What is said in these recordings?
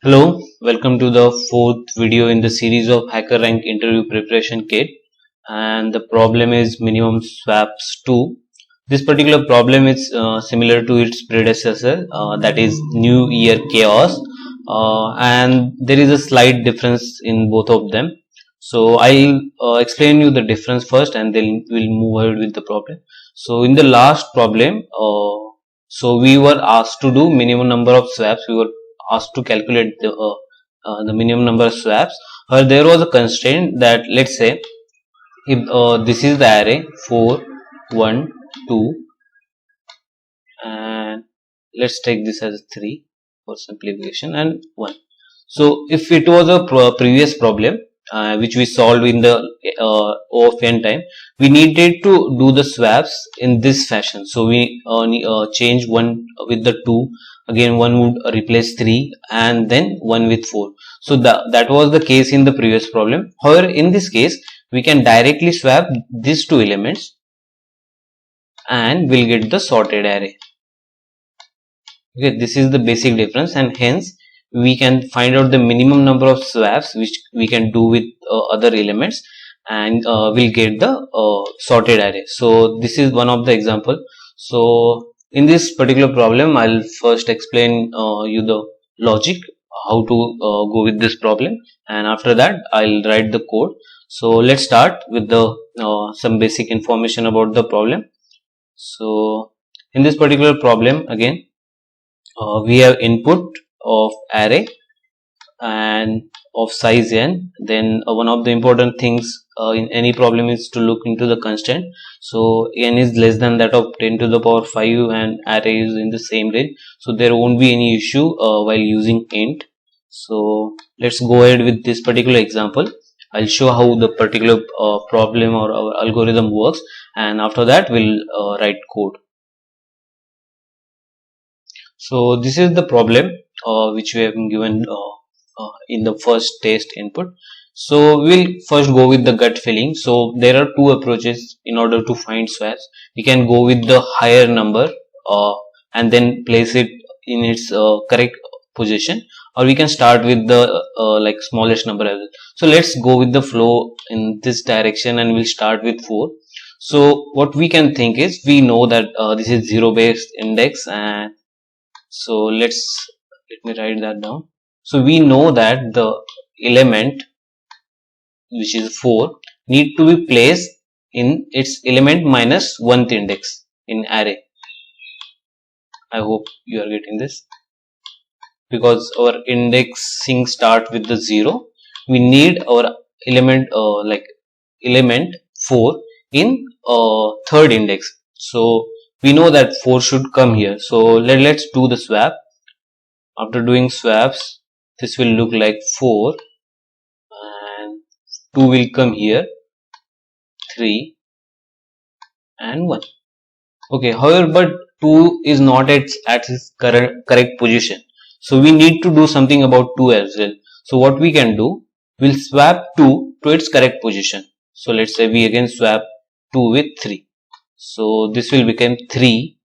Hello, welcome to the fourth video in the series of HackerRank interview preparation kit, and the problem is minimum swaps 2. This particular problem is similar to its predecessor, that is New Year Chaos, and there is a slight difference in both of them. So I'll explain you the difference first, and then we'll move ahead with the problem. So in the last problem, so we were asked to do minimum number of swaps. We were asked to calculate the minimum number of swaps. Or there was a constraint that, let's say, if this is the array 4, 1, 2, and let's take this as 3 for simplification, and 1. So if it was a previous problem which we solved in the O of n time, we needed to do the swaps in this fashion. So we change 1 with the 2, again 1 would replace 3, and then 1 with 4. So that was the case in the previous problem. However, in this case, we can directly swap these two elements and we'll get the sorted array. Okay, this is the basic difference, and hence we can find out the minimum number of swaps which we can do with other elements, and we'll get the sorted array. So this is one of the example. So in this particular problem, I'll first explain you the logic, how to go with this problem, and after that I'll write the code. So let's start with the some basic information about the problem. So in this particular problem, again, we have input of array and of size n. Then one of the important things in any problem is to look into the constraint. So n is less than that of 10 to the power 5 and array is in the same range, so there won't be any issue while using int. So let's go ahead with this particular example. I'll show how the particular problem or our algorithm works, and after that we'll write code. So this is the problem which we have been given in the first test input. So we'll first go with the gut feeling. So there are two approaches in order to find swaps. We can go with the higher number and then place it in its correct position, or we can start with the like smallest number as well. So let's go with the flow in this direction, and we'll start with 4. So what we can think is, we know that this is zero based index, and so let me write that down. So we know that the element, which is 4, need to be placed in its element minus 1th index in array. I hope you are getting this, because our indexing start with the 0. We need our element like element 4 in third index. So we know that 4 should come here. So let's do the swap. After doing swaps, this will look like 4, and 2 will come here, 3 and 1. Okay, however, but 2 is not at its correct position. So we need to do something about 2 as well. So what we can do, we'll swap 2 to its correct position. So let's say we again swap 2 with 3. So this will become 3,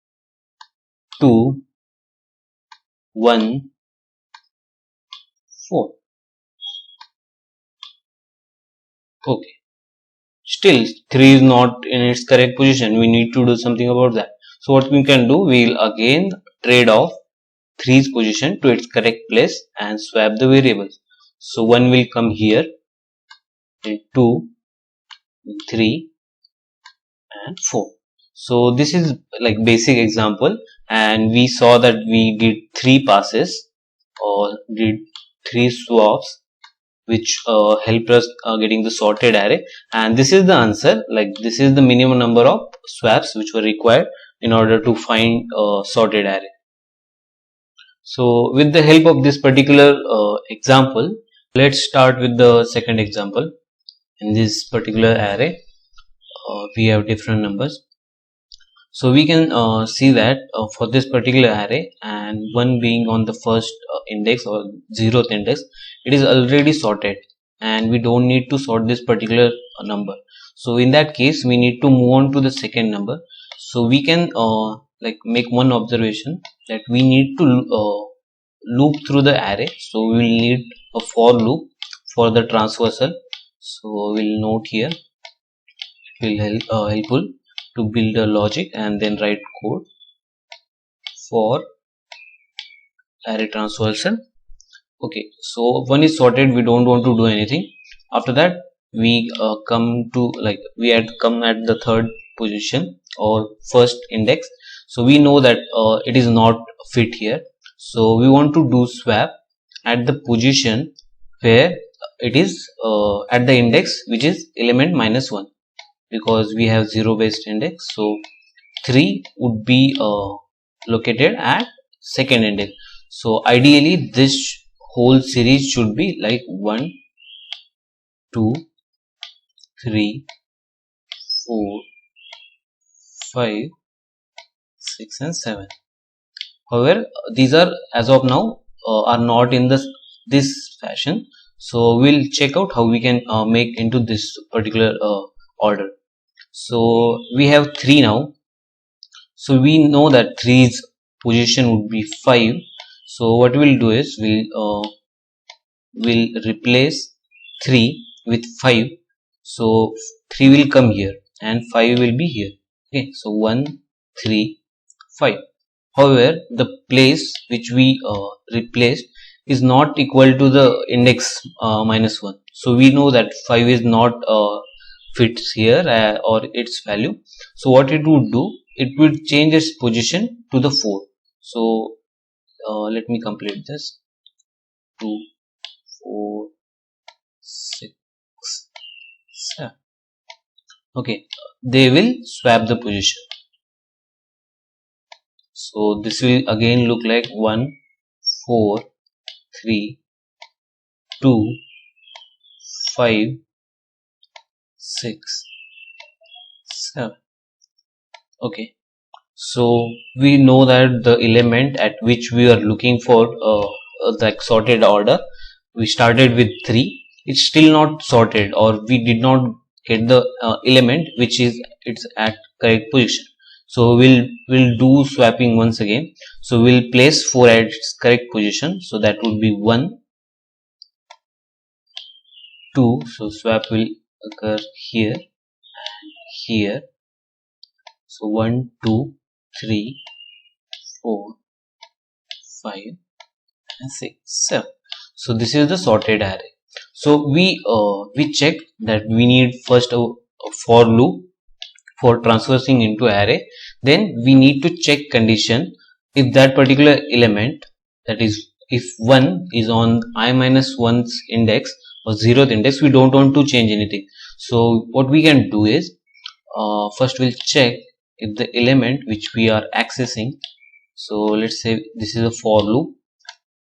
2, 1, 4. Okay. Still 3 is not in its correct position. We need to do something about that. So what we can do, we'll again trade off 3's position to its correct place and swap the variables. So 1 will come here, and 2, 3 and 4. So this is like basic example, and we saw that we did 3 passes or did 3 swaps, which helped us getting the sorted array, and this is the answer. Like, this is the minimum number of swaps which were required in order to find sorted array. So with the help of this particular example, let's start with the second example. In this particular array, we have different numbers. So we can see that for this particular array, and 1 being on the first index or 0th index, it is already sorted, and we don't need to sort this particular number. So in that case, we need to move on to the second number. So we can like make one observation, that we need to loop through the array, so we will need a for loop for the transversal. So we'll note here, it will helpful to build a logic and then write code for array transversal. Okay, so one is sorted, we don't want to do anything. After that we come to, like, we had come at the third position or first index. So we know that it is not fit here, so we want to do swap at the position where it is at the index which is element -1, because we have 0 based index. So 3 would be located at second index. So ideally this whole series should be like 1, 2, 3, 4, 5, 6 and 7. However, these are as of now are not in this fashion. So we'll check out how we can make into this particular order. So we have 3 now. So we know that 3's position would be 5. So what we'll do is we'll replace 3 with 5. So 3 will come here and 5 will be here. Okay, so 1, 3, 5. However, the place which we replaced is not equal to the index -1. So we know that 5 is not fits here or its value. So what it would do, it would change its position to the 4. So let me complete this. 2, 4, 6, 7. Okay, they will swap the position. So this will again look like 1, 4, 3, 2, 5, 6, 7. Okay, so we know that the element at which we are looking for the sorted order, we started with 3. It's still not sorted, or we did not get the element which is it's at correct position. So we'll do swapping once again. So we'll place 4 at its correct position. So that would be 1, 2. So swap will occur here and here. So 1, 2, 3, 4, 5 and 6, 7. So this is the sorted array. So we check that we need first a for loop for transversing into array. Then we need to check condition if that particular element, that is if 1 is on i-1's index or 0th index, we don't want to change anything. So what we can do is first we'll check if the element which we are accessing, so let's say this is a for loop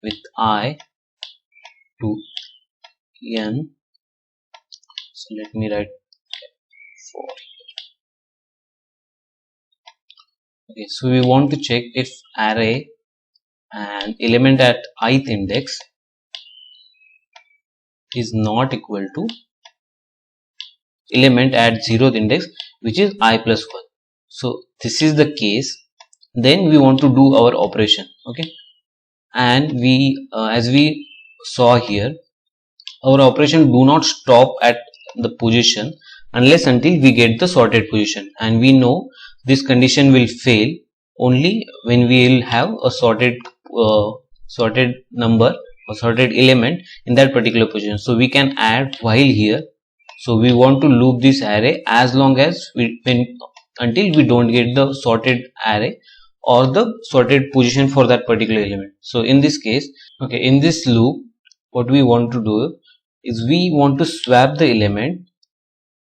with I to n. So let me write 4 here. Okay, so we want to check if array and element at ith index is not equal to element at 0th index, which is I plus 1. So this is the case. Then we want to do our operation. Okay, and we as we saw here, our operation do not stop at the position unless until we get the sorted position, and we know this condition will fail only when we will have a sorted number or sorted element in that particular position. So we can add while here. So we want to loop this array as long as until we don't get the sorted array or the sorted position for that particular element. So in this case, okay, in this loop, what we want to do is we want to swap the element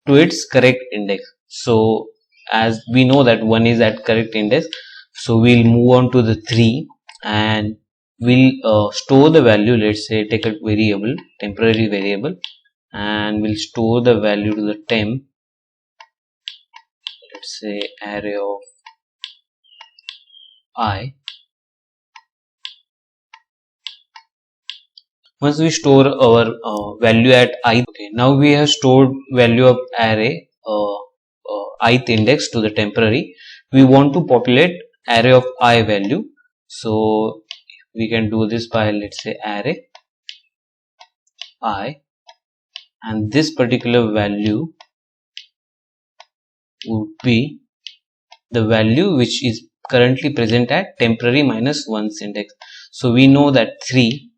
to its correct index. So as we know that 1 is at correct index, so we'll move on to the 3 and we'll store the value. Let's say take a variable, temporary variable, and we'll store the value to the temp. Let's say array of I. Once we store our value at I, okay, now we have stored value of array ith index to the temporary. We want to populate array of I value. So we can do this by, let's say, array I, and this particular value would be the value which is currently present at temporary minus 1's index. So we know that 3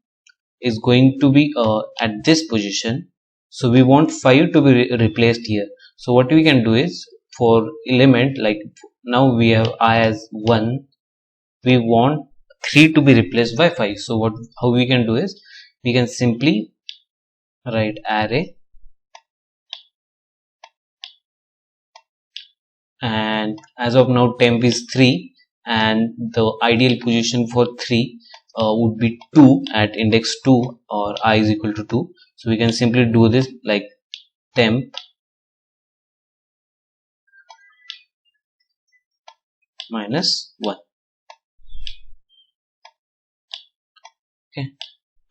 is going to be at this position, so we want 5 to be replaced here. So what we can do is, for element, like now we have I as 1, we want 3 to be replaced by 5. So how we can do is, we can simply write array, and as of now temp is 3, and the ideal position for 3 would be 2 at index 2, or I is equal to 2. So we can simply do this like temp minus 1. Okay,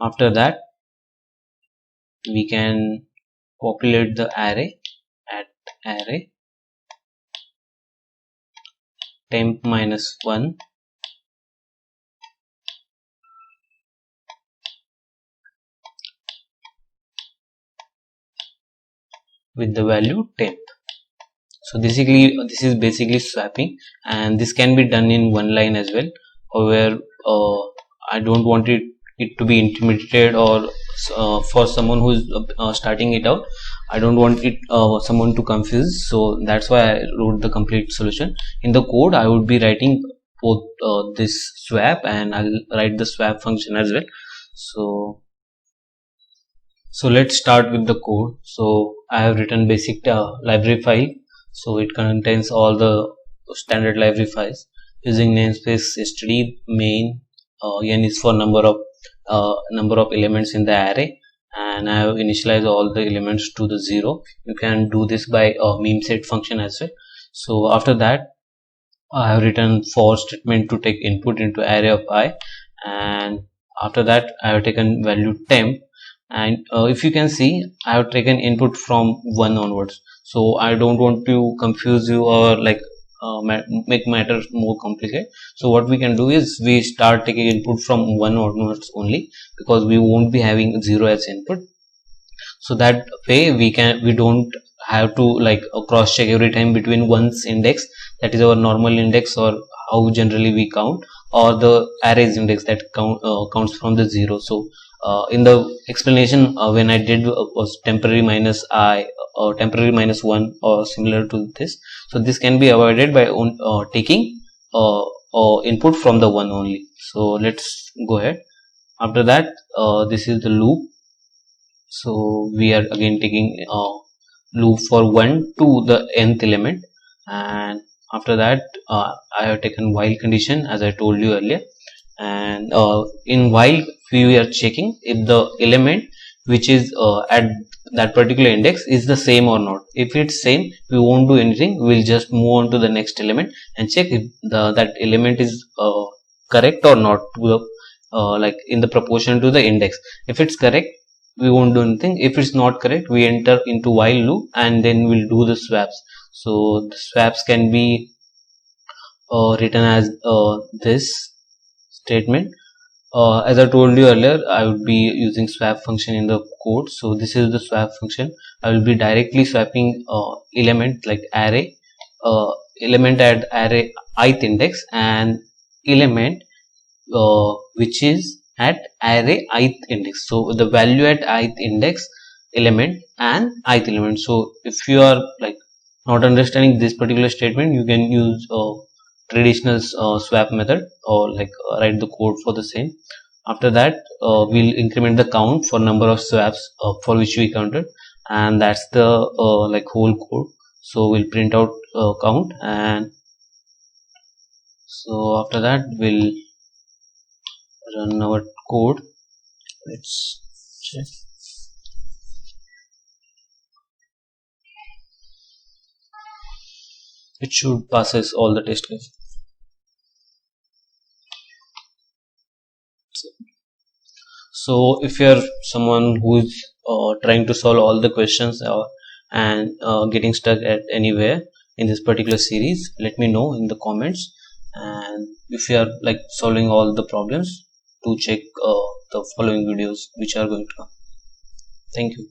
after that we can populate the array at array temp minus 1 with the value temp. So this is basically swapping, and this can be done in one line as well. However, I don't want it to be intimidated, or for someone who is starting it out, I don't want it someone to confuse. So that's why I wrote the complete solution. In the code, I would be writing both this swap, and I'll write the swap function as well. So let's start with the code. So I have written basic library file. So it contains all the standard library files using namespace std main. N is for number of elements in the array, and I have initialized all the elements to the 0. You can do this by memset function as well. So after that, I have written for statement to take input into array of I, and after that I have taken value temp, and if you can see, I have taken input from 1 onwards. So I don't want to confuse you or like make matters more complicated. So what we can do is, we start taking input from 1 onwards only, because we won't be having 0 as input. So that way we don't have to like cross check every time between 1's index, that is our normal index, or how generally we count, or the array's index that counts from the 0. So in the explanation, when I did was temporary minus I or temporary minus 1 or similar to this. So this can be avoided by taking input from the 1 only. So let's go ahead. After that, this is the loop. So we are again taking loop for 1 to the nth element, and after that I have taken while condition, as I told you earlier. And in while, we are checking if the element which is at that particular index is the same or not. If it's same, we won't do anything, we'll just move on to the next element and check if that element is correct or not, like in the proportion to the index. If it's correct, we won't do anything. If it's not correct, we enter into while loop, and then we'll do the swaps. So the swaps can be written as this statement. As I told you earlier, I would be using swap function in the code. So this is the swap function. I will be directly swapping element like array, element at array ith index, and element which is at array ith index. So the value at ith index element and ith element. So if you are like not understanding this particular statement, you can use traditional swap method, or like write the code for the same. After that, we'll increment the count for number of swaps for which we counted, and that's the like whole code. So we'll print out count, and so after that we'll run our code. Let's check. It should passes all the test cases. So if you're someone who's trying to solve all the questions and getting stuck at anywhere in this particular series, let me know in the comments. And if you are like solving all the problems, to check the following videos which are going to come. Thank you.